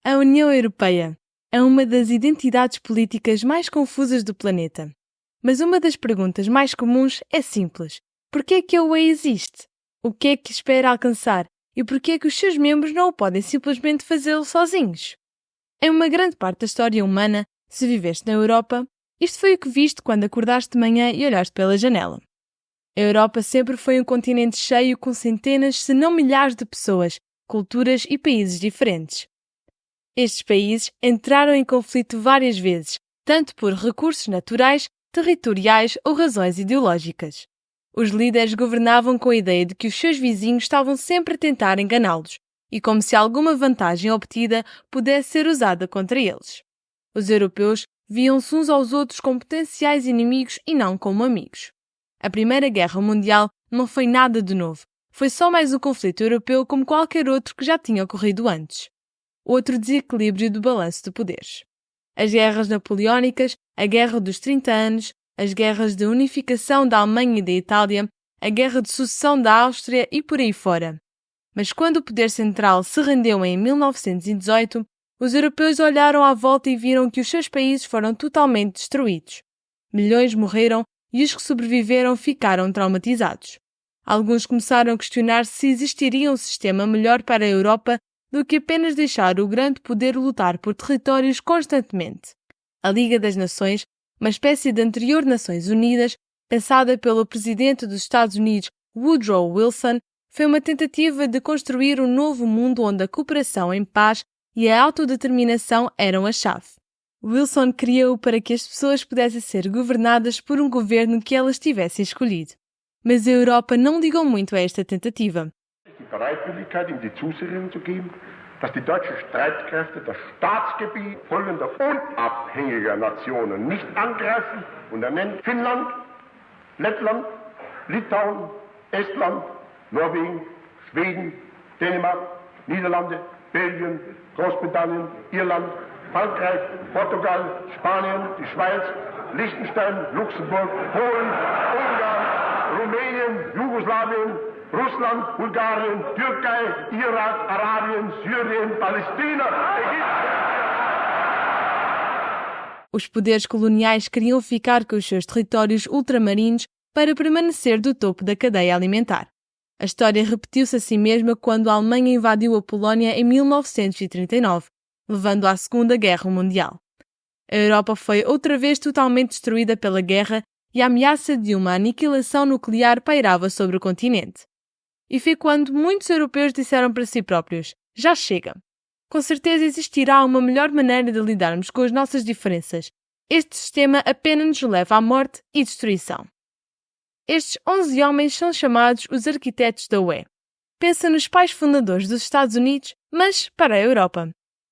A União Europeia é uma das identidades políticas mais confusas do planeta. Mas uma das perguntas mais comuns é simples. Por que é que a UE existe? O que é que espera alcançar? E por que é que os seus membros não o podem simplesmente fazê-lo sozinhos? Em uma grande parte da história humana, se viveste na Europa, isto foi o que viste quando acordaste de manhã e olhaste pela janela. A Europa sempre foi um continente cheio com centenas, se não milhares de pessoas, culturas e países diferentes. Estes países entraram em conflito várias vezes, tanto por recursos naturais, territoriais ou razões ideológicas. Os líderes governavam com a ideia de que os seus vizinhos estavam sempre a tentar enganá-los, e como se alguma vantagem obtida pudesse ser usada contra eles. Os europeus viam-se uns aos outros como potenciais inimigos e não como amigos. A Primeira Guerra Mundial não foi nada de novo, foi só mais um conflito europeu como qualquer outro que já tinha ocorrido antes. Outro desequilíbrio do balanço de poderes. As guerras napoleónicas, a Guerra dos 30 anos, as guerras de unificação da Alemanha e da Itália, a Guerra de Sucessão da Áustria e por aí fora. Mas quando o poder central se rendeu em 1918, os europeus olharam à volta e viram que os seus países foram totalmente destruídos. Milhões morreram e os que sobreviveram ficaram traumatizados. Alguns começaram a questionar se existiria um sistema melhor para a Europa do que apenas deixar o grande poder lutar por territórios constantemente. A Liga das Nações, uma espécie de anterior Nações Unidas, pensada pelo presidente dos Estados Unidos Woodrow Wilson, foi uma tentativa de construir um novo mundo onde a cooperação em paz e a autodeterminação eram a chave. Wilson criou para que as pessoas pudessem ser governadas por um governo que elas tivessem escolhido. Mas a Europa não ligou muito a esta tentativa. Bereitwilligkeit, ihm die Zusicherung zu geben, dass die deutschen Streitkräfte das Staatsgebiet folgender unabhängiger Nationen nicht angreifen, und er nennt Finnland, Lettland, Litauen, Estland, Norwegen, Schweden, Dänemark, Niederlande, Belgien, Großbritannien, Irland, Frankreich, Portugal, Spanien, die Schweiz, Liechtenstein, Luxemburg, Polen, Ungarn, Rumänien, Jugoslawien, Russland, Bulgarien, Türkei, Irak, Arabien, Syrien, Palästina, Ägypten. Os poderes coloniais queriam ficar com os seus territórios ultramarinos para permanecer do topo da cadeia alimentar. A história repetiu-se a si mesma quando a Alemanha invadiu a Polónia em 1939, levando à Segunda Guerra Mundial. A Europa foi outra vez totalmente destruída pela guerra e a ameaça de uma aniquilação nuclear pairava sobre o continente. E foi quando muitos europeus disseram para si próprios: já chega. Com certeza existirá uma melhor maneira de lidarmos com as nossas diferenças. Este sistema apenas nos leva à morte e destruição. Estes 11 homens são chamados os arquitetos da UE. Pensa nos pais fundadores dos Estados Unidos, mas para a Europa.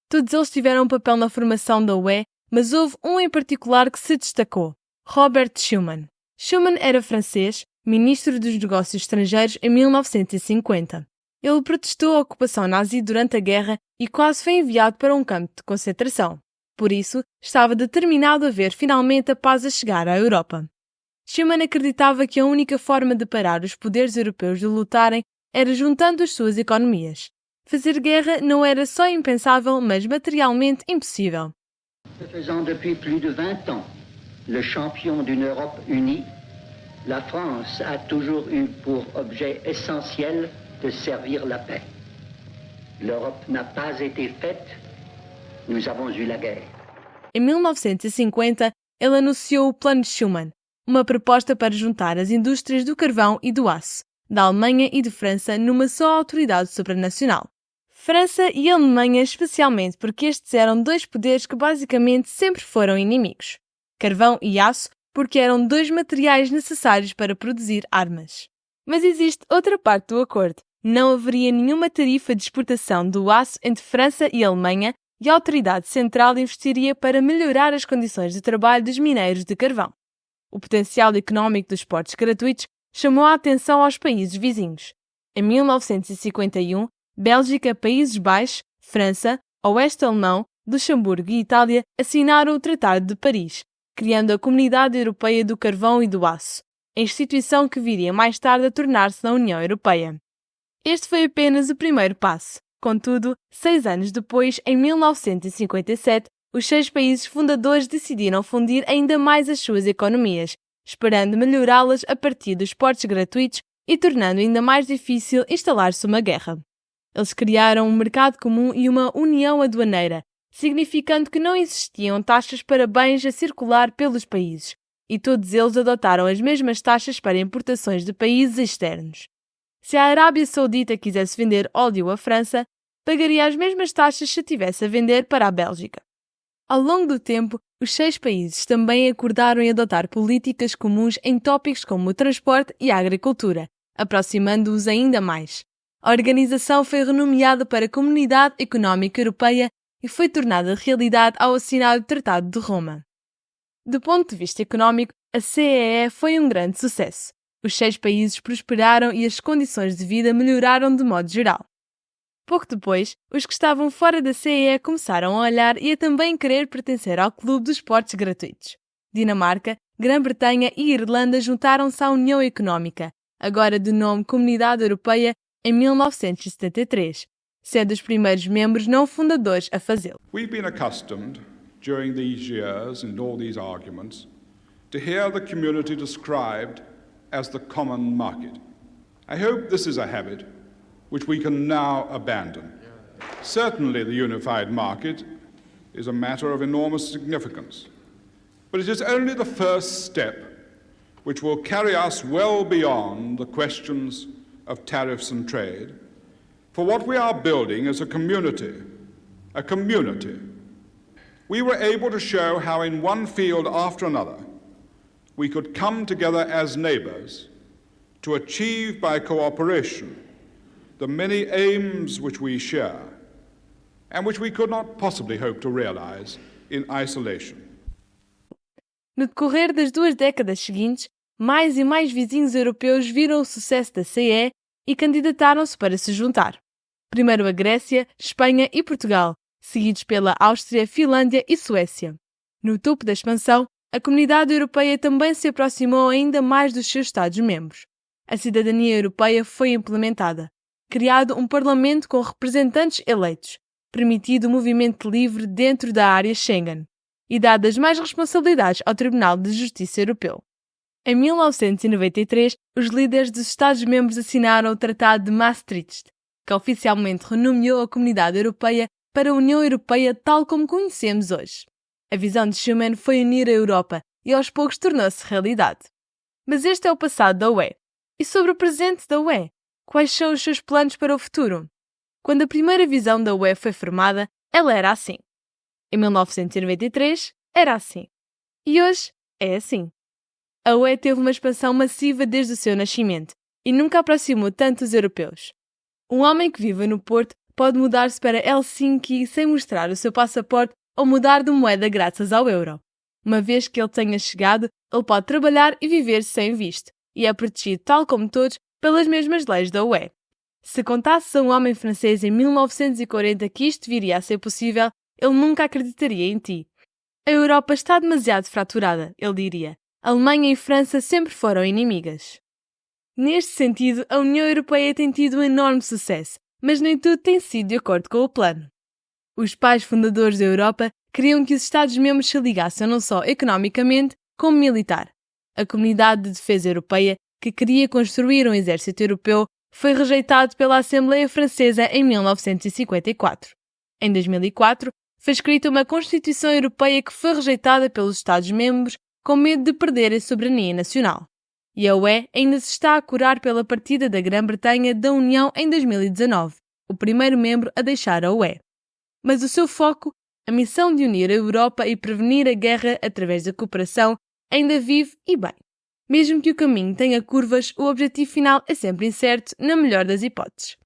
Todos eles tiveram um papel na formação da UE, mas houve um em particular que se destacou: Robert Schuman. Schuman era francês, ministro dos Negócios Estrangeiros em 1950. Ele protestou a ocupação nazi durante a guerra e quase foi enviado para um campo de concentração. Por isso, estava determinado a ver finalmente a paz a chegar à Europa. Schuman acreditava que a única forma de parar os poderes europeus de lutarem era juntando as suas economias. Fazer guerra não era só impensável, mas materialmente impossível. Faisant depuis plus de 20 ans le champion d'une Europe unie, la France a toujours eu pour objet essentiel de servir la paix. L'Europe n'a pas été faite, nous avons eu la guerre. Em 1950, ele anunciou o Plano de Schuman, uma proposta para juntar as indústrias do carvão e do aço, da Alemanha e de França, numa só autoridade supranacional. França e Alemanha especialmente porque estes eram dois poderes que basicamente sempre foram inimigos. Carvão e aço porque eram dois materiais necessários para produzir armas. Mas existe outra parte do acordo. Não haveria nenhuma tarifa de exportação do aço entre França e Alemanha e a autoridade central investiria para melhorar as condições de trabalho dos mineiros de carvão. O potencial económico dos portos gratuitos chamou a atenção aos países vizinhos. Em 1951, Bélgica, Países Baixos, França, Oeste Alemão, Luxemburgo e Itália assinaram o Tratado de Paris, criando a Comunidade Europeia do Carvão e do Aço, a instituição que viria mais tarde a tornar-se na União Europeia. Este foi apenas o primeiro passo. Contudo, 6 anos depois, em 1957, os 6 países fundadores decidiram fundir ainda mais as suas economias, esperando melhorá-las a partir dos portos gratuitos e tornando ainda mais difícil instalar-se uma guerra. Eles criaram um mercado comum e uma união aduaneira, significando que não existiam taxas para bens a circular pelos países, e todos eles adotaram as mesmas taxas para importações de países externos. Se a Arábia Saudita quisesse vender óleo à França, pagaria as mesmas taxas se tivesse a vender para a Bélgica. Ao longo do tempo, os 6 países também acordaram em adotar políticas comuns em tópicos como o transporte e a agricultura, aproximando-os ainda mais. A organização foi renomeada para a Comunidade Económica Europeia e foi tornada realidade ao assinar o Tratado de Roma. Do ponto de vista económico, a CEE foi um grande sucesso. Os 6 países prosperaram e as condições de vida melhoraram de modo geral. Pouco depois, os que estavam fora da CEE começaram a olhar e a também querer pertencer ao Clube dos Portos Gratuitos. Dinamarca, Grã-Bretanha e Irlanda juntaram-se à União Económica, agora de nome Comunidade Europeia, em 1973, sendo os primeiros membros não fundadores a fazê-lo. We've been accustomed, during these years and all these arguments, to hear the community described as the common market. I hope this is a habit which we can now abandon. Certainly the unified market is a matter of enormous significance, but it is only the first step which will carry us well beyond the questions of tariffs and trade, for what we are building is a community. We were able to show how in one field after another we could come together as neighbours to achieve by cooperation the many aims which we share and which we could not possibly hope to realize in isolation. No decorrer das 2 décadas seguintes, mais e mais vizinhos europeus viram o sucesso da CE e candidataram-se para se juntar. Primeiro a Grécia, Espanha e Portugal, seguidos pela Áustria, Finlândia e Suécia. No topo da expansão, a Comunidade Europeia também se aproximou ainda mais dos seus Estados-membros. A cidadania europeia foi implementada. Criado um parlamento com representantes eleitos, permitido o movimento livre dentro da área Schengen e dadas mais responsabilidades ao Tribunal de Justiça Europeu. Em 1993, os líderes dos Estados-membros assinaram o Tratado de Maastricht, que oficialmente renomeou a Comunidade Europeia para a União Europeia tal como conhecemos hoje. A visão de Schuman foi unir a Europa e aos poucos tornou-se realidade. Mas este é o passado da UE. E sobre o presente da UE? Quais são os seus planos para o futuro? Quando a primeira visão da UE foi formada, ela era assim. Em 1993, era assim. E hoje é assim. A UE teve uma expansão massiva desde o seu nascimento e nunca aproximou tanto os europeus. Um homem que vive no Porto pode mudar-se para Helsinki sem mostrar o seu passaporte ou mudar de moeda graças ao euro. Uma vez que ele tenha chegado, ele pode trabalhar e viver sem visto, e é protegido, tal como todos, pelas mesmas leis da UE. Se contasse a um homem francês em 1940 que isto viria a ser possível, ele nunca acreditaria em ti. A Europa está demasiado fraturada, ele diria. A Alemanha e França sempre foram inimigas. Neste sentido, a União Europeia tem tido um enorme sucesso, mas nem tudo tem sido de acordo com o plano. Os pais fundadores da Europa queriam que os Estados-membros se ligassem não só economicamente, como militar. A Comunidade de Defesa Europeia, que queria construir um exército europeu, foi rejeitado pela Assembleia Francesa em 1954. Em 2004, foi escrita uma Constituição Europeia que foi rejeitada pelos Estados-membros com medo de perder a soberania nacional. E a UE ainda se está a curar pela partida da Grã-Bretanha da União em 2019, o primeiro membro a deixar a UE. Mas o seu foco, a missão de unir a Europa e prevenir a guerra através da cooperação, ainda vive e bem. Mesmo que o caminho tenha curvas, o objetivo final é sempre incerto, na melhor das hipóteses.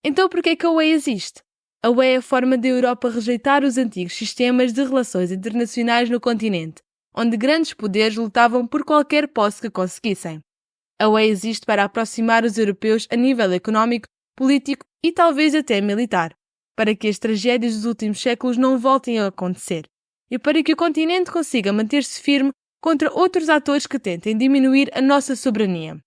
Então por que é que a UE existe? A UE é a forma da Europa rejeitar os antigos sistemas de relações internacionais no continente, onde grandes poderes lutavam por qualquer posse que conseguissem. A UE existe para aproximar os europeus a nível económico, político e talvez até militar, para que as tragédias dos últimos séculos não voltem a acontecer, e para que o continente consiga manter-se firme contra outros atores que tentem diminuir a nossa soberania.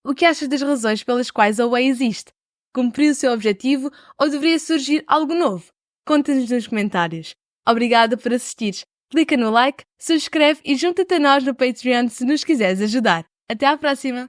O que achas das razões pelas quais a UE existe? Cumpriu o seu objetivo ou deveria surgir algo novo? Conta-nos nos comentários. Obrigada por assistires. Clica no like, subscreve e junta-te a nós no Patreon se nos quiseres ajudar. Até à próxima!